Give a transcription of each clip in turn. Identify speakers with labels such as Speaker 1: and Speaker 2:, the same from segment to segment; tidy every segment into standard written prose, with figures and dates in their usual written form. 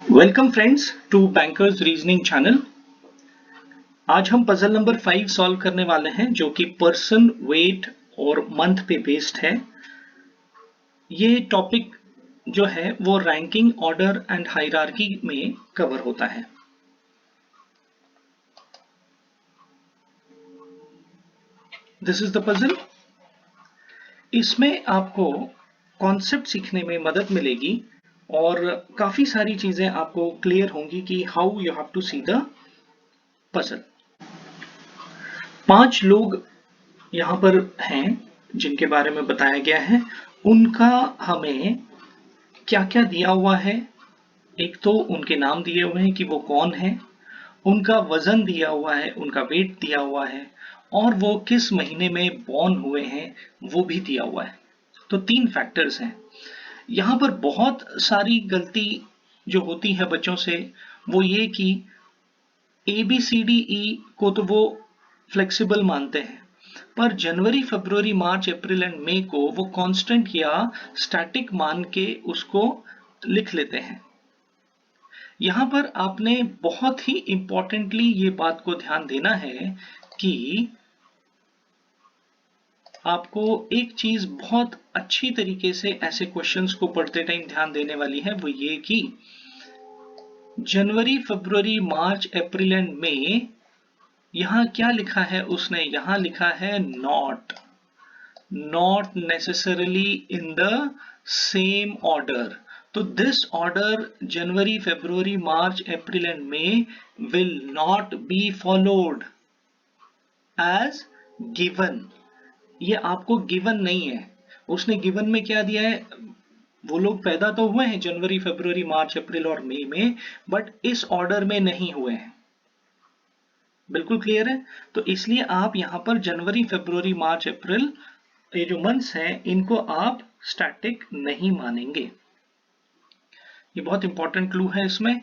Speaker 1: Welcome friends to bankers reasoning channel. आज हम puzzle number 5 solve करने वाले हैं जो कि पर्सन, वेट और मंथ पे बेस्ड है। ये टॉपिक जो है वो रैंकिंग, ऑर्डर एंड हायरार्की में कवर होता है। This is the puzzle. इसमें आपको कॉन्सेप्ट सीखने में मदद मिलेगी और काफी सारी चीजें आपको क्लियर होंगी कि how you have to see the puzzle. 5 लोग यहाँ पर हैं जिनके बारे में बताया गया है। उनका हमें क्या क्या दिया हुआ है। एक तो उनके नाम दिए हुए हैं कि वो कौन है, उनका वजन दिया हुआ है, उनका वेट दिया हुआ है और वो किस महीने में बॉर्न हुए हैं वो भी दिया हुआ है। तो 3 फैक्टर्स हैं। यहाँ पर बहुत सारी गलती जो होती है बच्चों से वो ये कि ABCDE को तो वो फ्लेक्सिबल मानते हैं, पर जनवरी, फरवरी, मार्च, अप्रैल एंड मई को वो कांस्टेंट या स्टैटिक मान के उसको लिख लेते हैं। यहां पर आपने बहुत ही इंपॉर्टेंटली ये बात को ध्यान देना है कि आपको एक चीज बहुत अच्छी तरीके से ऐसे क्वेश्चंस को पढ़ते टाइम ध्यान देने वाली है, वो ये कि जनवरी, फरवरी, मार्च, अप्रैल एंड मई यहां क्या लिखा है उसने, यहां लिखा है not necessarily in the same order. तो this order January, February, March, April and May will not be followed as given. ये आपको गिवन नहीं है। उसने गिवन में क्या दिया है, वो लोग पैदा तो हुए हैं जनवरी, फरवरी, मार्च, अप्रैल और मई में, बट इस ऑर्डर में नहीं हुए हैं। बिल्कुल क्लियर है। तो इसलिए आप यहां पर जनवरी, फरवरी, मार्च, अप्रैल ये जो मंथ्स हैं इनको आप स्टैटिक नहीं मानेंगे। ये बहुत इंपॉर्टेंट क्लू है इसमें।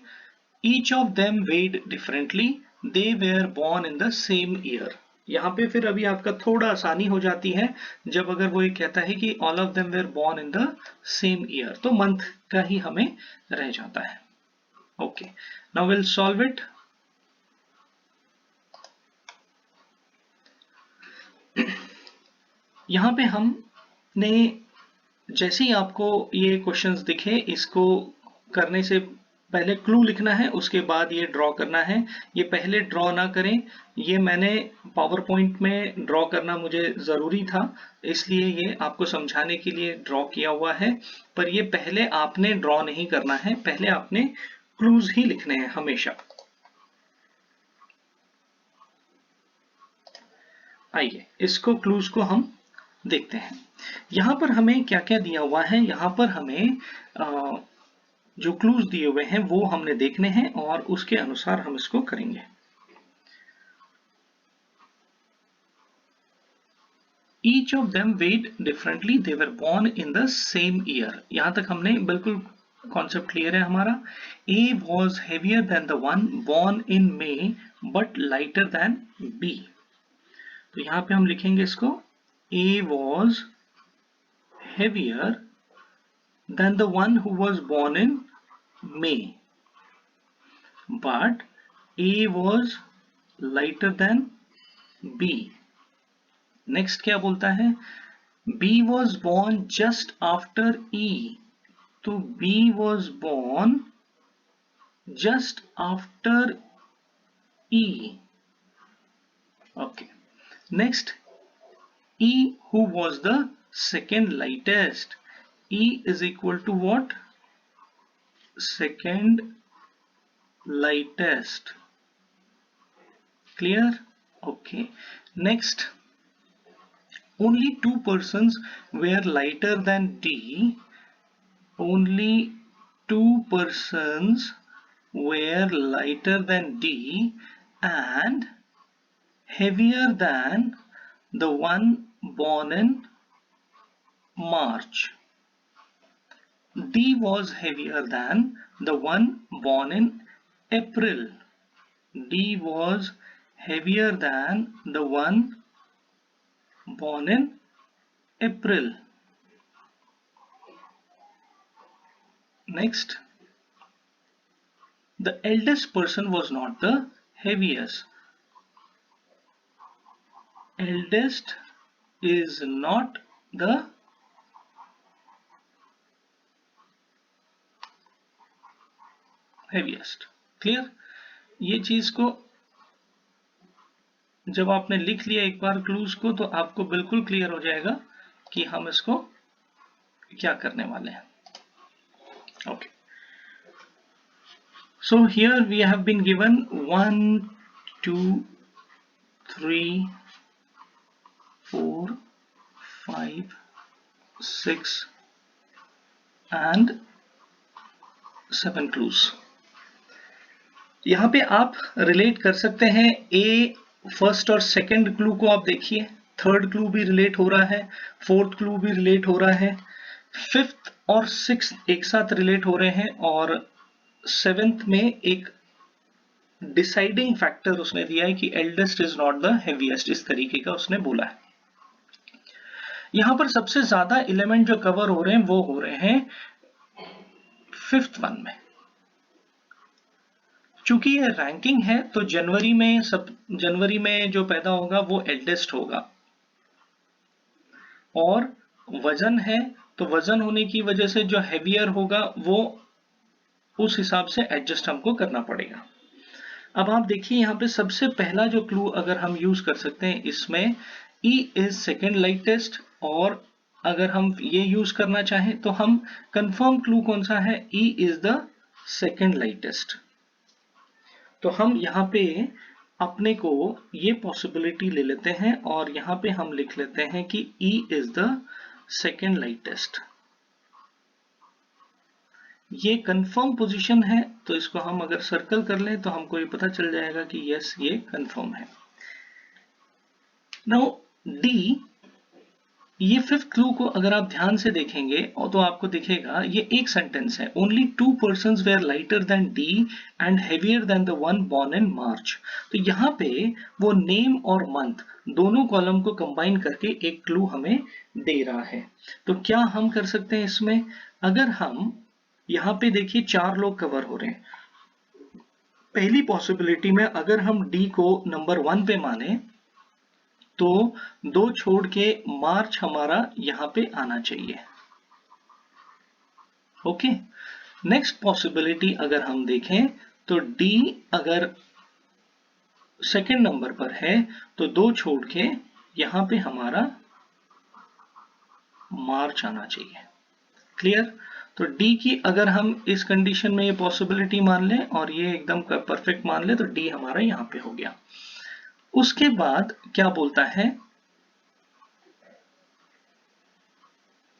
Speaker 1: Each of them wed differently, they were born in the same year. यहां पे फिर अभी आपका थोड़ा आसानी हो जाती है जब अगर वो ये कहता है कि all of them were born in the same year, तो मंथ का ही हमें रह जाता है। Okay, now will solve it. यहां पे हमने जैसे ही आपको ये क्वेश्चंस दिखे, इसको करने से पहले क्लू लिखना है, उसके बाद ये ड्रॉ करना है। ये पहले ड्रॉ ना करें, ये मैंने पावर पॉइंट में ड्रॉ करना मुझे जरूरी था, इसलिए ये आपको समझाने के लिए ड्रॉ किया हुआ है। पर ये पहले आपने ड्रॉ नहीं करना है, पहले आपने क्लूज ही लिखने हैं हमेशा। आइए इसको क्लूज को हम देखते हैं। यहां पर हमें क्या क्या दिया हुआ है, यहां पर हमें जो क्लूज दिए हुए हैं वो हमने देखने हैं और उसके अनुसार हम इसको करेंगे। Each of them weighed differently, they were born in the same year. यहां तक हमने बिल्कुल कॉन्सेप्ट क्लियर है हमारा। A was heavier than the one born in May but lighter than B. तो यहां पे हम लिखेंगे इसको A was heavier than the one who was born in May but A was lighter than B. Next क्या बोलता है, B was born just after E. तो B was born just after E. Okay. Next, E who was the second lightest. E is equal to what? Second lightest. Clear? Okay. Next, only two persons were lighter than D. Only two persons were lighter than D and heavier than the one born in March. D was heavier than the one born in April. D was heavier than the one born in April. Next, The eldest person was not the heaviest. Eldest is not the heaviest. Clear? ये चीज को जब आपने लिख लिया एक बार clues को, तो आपको बिल्कुल क्लियर हो जाएगा कि हम इसको क्या करने वाले हैं. Okay, so here we have been given 1 2 3 4 5 6 and 7 clues. यहां पे आप रिलेट कर सकते हैं. ए फर्स्ट और सेकंड क्लू को आप देखिए, थर्ड क्लू भी रिलेट हो रहा है, फोर्थ क्लू भी रिलेट हो रहा है, फिफ्थ और सिक्स एक साथ रिलेट हो रहे हैं, और सेवेंथ में एक डिसाइडिंग फैक्टर उसने दिया है कि eldest is not the heaviest, इस तरीके का उसने बोला है. यहां पर सबसे ज्यादा एलिमेंट जो कवर हो रहे हैं वो हो रहे हैं फिफ्थ वन में. चूंकि ये रैंकिंग है तो जनवरी में जो पैदा होगा वो एल्डेस्ट होगा, और वजन है तो वजन होने की वजह से जो हेवियर होगा वो उस हिसाब से एडजस्ट हमको करना पड़ेगा. अब आप देखिए यहां पे सबसे पहला जो क्लू अगर हम यूज कर सकते हैं इसमें, E इज सेकेंड लाइटेस्ट, और अगर हम ये यूज करना चाहें तो हम कंफर्म क्लू कौन सा है, E is the second lightest. तो हम यहाँ पे अपने को ये पॉसिबिलिटी ले लेते हैं और यहाँ पे हम लिख लेते हैं कि E is the second lightest. ये कंफर्म पोजीशन है, तो इसको हम अगर सर्कल कर लें तो हमको ये पता चल जाएगा कि यस ये कंफर्म है. नाउ D, ये फिफ्थ क्लू को अगर आप ध्यान से देखेंगे तो आपको दिखेगा ये एक सेंटेंस है. Only 2 persons were lighter than D and heavier than the one born in March. तो यहाँ पे वो नेम और मंथ दोनों कॉलम को कंबाइन करके एक क्लू हमें दे रहा है. तो क्या हम कर सकते हैं इसमें, अगर हम यहाँ पे देखिए 4 लोग कवर हो रहे हैं. पहली पॉसिबिलिटी में अगर हम D को नंबर 1 पे माने तो 2 छोड़ के मार्च हमारा यहां पे आना चाहिए. ओके, नेक्स्ट पॉसिबिलिटी अगर हम देखें तो D अगर सेकंड नंबर पर है तो 2 छोड़ के यहां पे हमारा मार्च आना चाहिए. क्लियर? तो D की अगर हम इस कंडीशन में ये पॉसिबिलिटी मान लें और ये एकदम परफेक्ट मान लें तो D हमारा यहां पे हो गया. उसके बाद क्या बोलता है,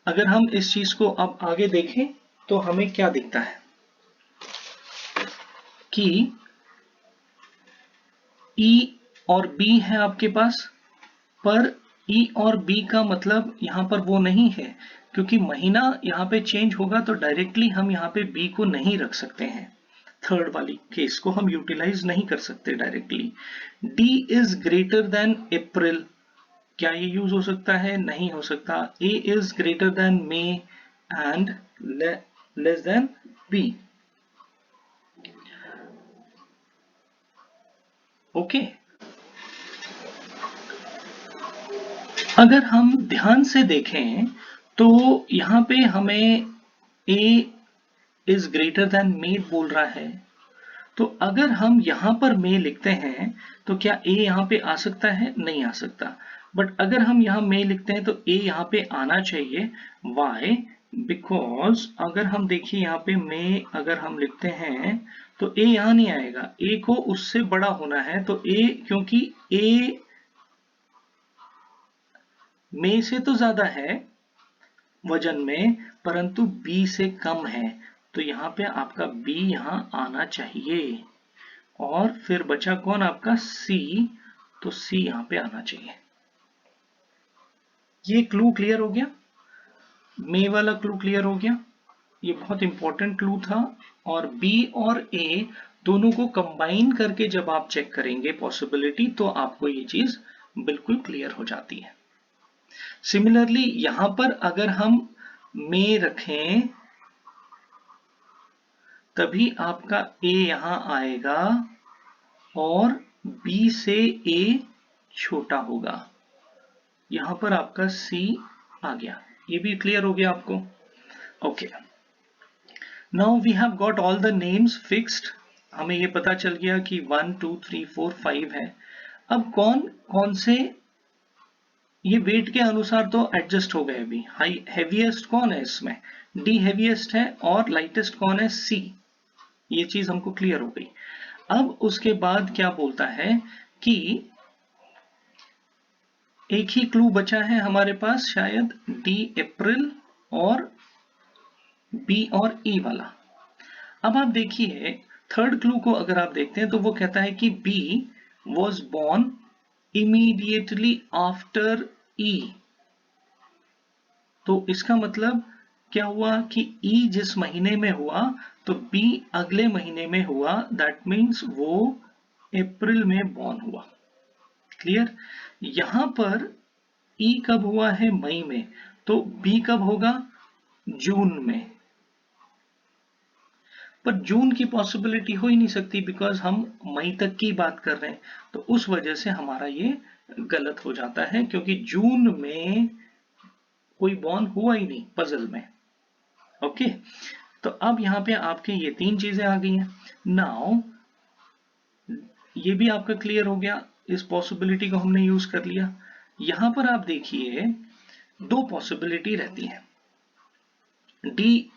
Speaker 1: अगर हम इस चीज को अब आगे देखें तो हमें क्या दिखता है कि E और B है आपके पास, पर E और B का मतलब यहां पर वो नहीं है, क्योंकि महीना यहां पे चेंज होगा तो डायरेक्टली हम यहां पे B को नहीं रख सकते हैं. थर्ड वाली केस को हम यूटिलाइज नहीं कर सकते directly. D is greater than April, क्या ये यूज हो सकता है? नहीं हो सकता. A is greater then may and less than B. Okay, अगर हम ध्यान से देखें तो यहां पे हमें A इज ग्रेटर देन मे बोल रहा है, तो अगर हम यहां पर मे लिखते हैं तो क्या A यहां पे आ सकता है? नहीं आ सकता. बट अगर हम यहां मे लिखते हैं तो A यहां पे आना चाहिए. Why? बिकॉज अगर हम देखिए यहां पे मे अगर हम लिखते हैं तो A यहां नहीं आएगा, A को उससे बड़ा होना है. तो A, क्योंकि A मे से तो ज्यादा है वजन में, परंतु B से कम है, तो यहाँ पे आपका B यहां आना चाहिए. और फिर बचा कौन आपका C, तो C यहां पे आना चाहिए. ये क्लू क्लियर हो गया, मे वाला क्लू क्लियर हो गया. ये बहुत इंपॉर्टेंट क्लू था. और B और A दोनों को कंबाइन करके जब आप चेक करेंगे पॉसिबिलिटी तो आपको ये चीज बिल्कुल क्लियर हो जाती है. सिमिलरली यहां पर अगर हम मे रखें तभी आपका A यहां आएगा और B से A छोटा होगा। यहां पर आपका C आ गया। ये भी क्लियर हो गया आपको? Okay, now we have got all the names fixed. हमें ये पता चल गया कि 1 2 3 4 5 है। अब कौन कौन से ये वेट के अनुसार तो एडजस्ट हो गए। अभी हाई हेवीएस्ट कौन है इसमें? डी हेवीएस्ट है और लाइटेस्ट कौन है? सी। ये चीज हमको क्लियर हो गई। अब उसके बाद क्या बोलता है कि एक ही क्लू बचा है हमारे पास, शायद डी अप्रैल और बी और ई वाला। अब आप देखिए थर्ड क्लू को अगर आप देखते हैं तो वो कहता है कि B was born immediately after E. तो इसका मतलब क्या हुआ कि ई जिस महीने में हुआ तो बी अगले महीने में हुआ। दैट मीन्स वो अप्रैल में बॉर्न हुआ। क्लियर? यहां पर ई कब हुआ है? मई में। तो बी कब होगा? जून में। पर जून की पॉसिबिलिटी हो ही नहीं सकती बिकॉज हम मई तक की बात कर रहे हैं। तो उस वजह से हमारा ये गलत हो जाता है क्योंकि जून में कोई बॉर्न हुआ ही नहीं पजल में। ओके, तो अब यहां पे आपके ये तीन चीजें आ गई हैं। नाउ ये भी आपका क्लियर हो गया, इस पॉसिबिलिटी को हमने यूज कर लिया। यहां पर आप देखिए दो पॉसिबिलिटी रहती है। डी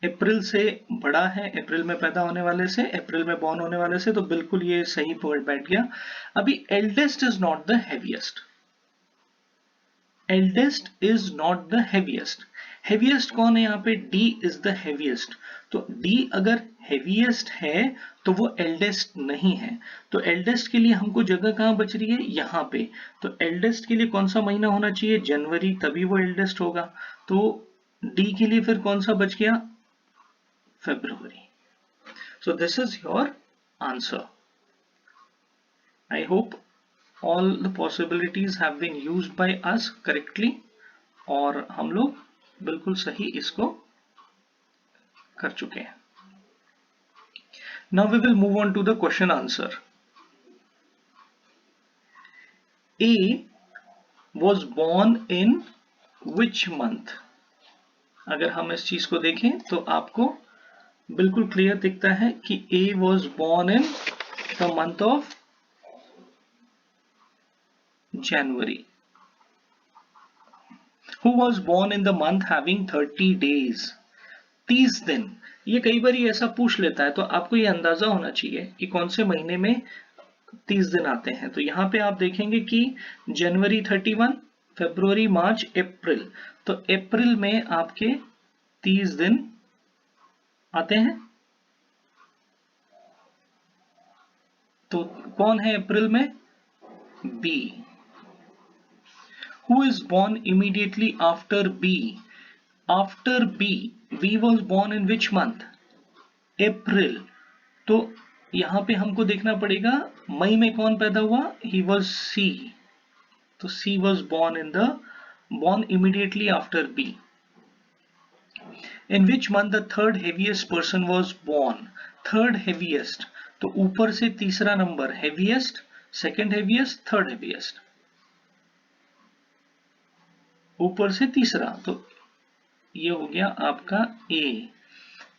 Speaker 1: अप्रैल से बड़ा है, अप्रैल में पैदा होने वाले से, अप्रैल में बॉर्न होने वाले से, तो बिल्कुल ये सही पॉइंट बैठ गया। अभी eldest is not the heaviest. Eldest is not the heaviest. Heaviest कौन है यहाँ पे? D is the heaviest. तो डी अगर हैवीएस्ट है तो वो एल्डेस्ट नहीं है। तो एल्डेस्ट के लिए हमको जगह कहां बच रही है? यहाँ पे। तो एल्डेस्ट के लिए कौन सा महीना होना चाहिए? जनवरी, तभी वो एल्डेस्ट होगा। तो डी के लिए फिर कौन सा बच गया? February. So this is your answer. I hope all the possibilities have been used by us correctly और हम लोग बिल्कुल सही इसको कर चुके हैं। Now we will move on to the question answer. A was born in which month? अगर हम इस चीज को देखें तो आपको बिल्कुल क्लियर दिखता है कि A was born in the month of January. Who was born in the month having 30 days? 30 दिन। ये कई बार ऐसा पूछ लेता है तो आपको ये अंदाजा होना चाहिए कि कौन से महीने में 30 दिन आते हैं। तो यहाँ पे आप देखेंगे कि जनवरी 31, फरवरी, मार्च, अप्रैल। तो अप्रैल में आपके 30 दिन आते हैं। तो कौन है अप्रैल में? B. Who is born immediately after B? After B, B was born in which month? April. तो यहां पे हमको देखना पड़ेगा मई में कौन पैदा हुआ? He was C. तो C was born immediately after B. In which month the third heaviest person was born? Third heaviest. तो ऊपर से तीसरा number heaviest, second heaviest, third heaviest. ऊपर से तीसरा, तो ये हो गया आपका A.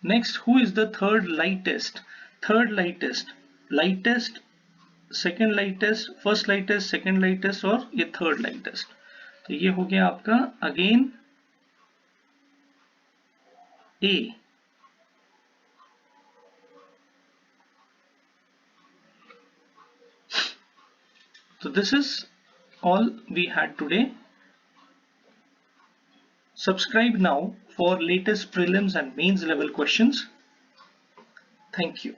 Speaker 1: Next, who is the third lightest? Third lightest, lightest, second lightest, first lightest, second lightest और ये थर्ड लाइटेस्ट। तो ये हो गया आपका again A. So this is all we had today. Subscribe now for latest prelims and mains level questions. Thank you.